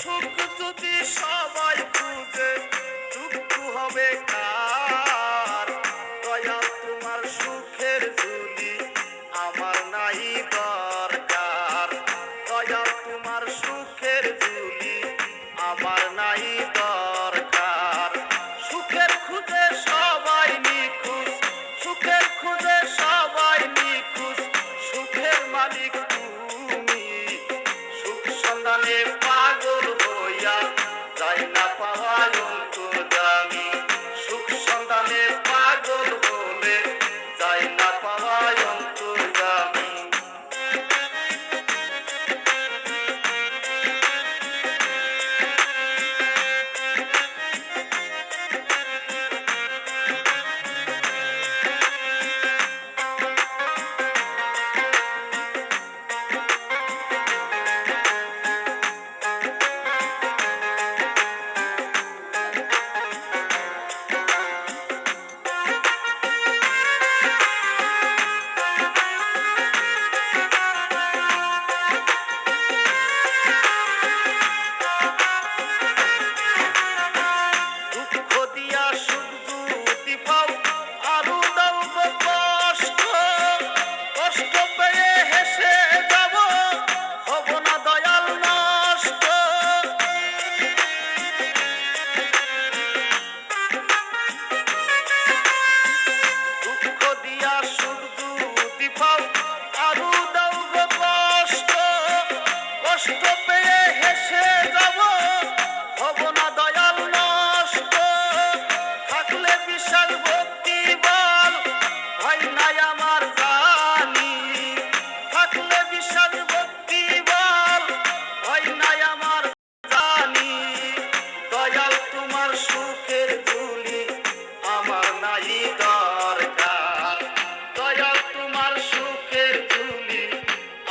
সুখ যদি সবাই খুঁজে দুঃখ হবে কার? দয়াল তোমার সুখের ঝুলি আমার নাই দরকার। দয়াল তোমার সুখের ঝুলি আমার নাই দরকার। সুখের খুঁজে সবাই নিখোঁজ, সুখের খুঁজে সবাই নিখোঁজ, সুখের মালিক তুমি। সুখ সন্ধানে পাগল হইয়া যাই না পাওয়ায় অন্তর্যামী। সুখ সন্ধানে পাগল হলে যাই না পাওয়ায় অন্তর্যামী। কষ্ট পেয়ে হেসে যাব।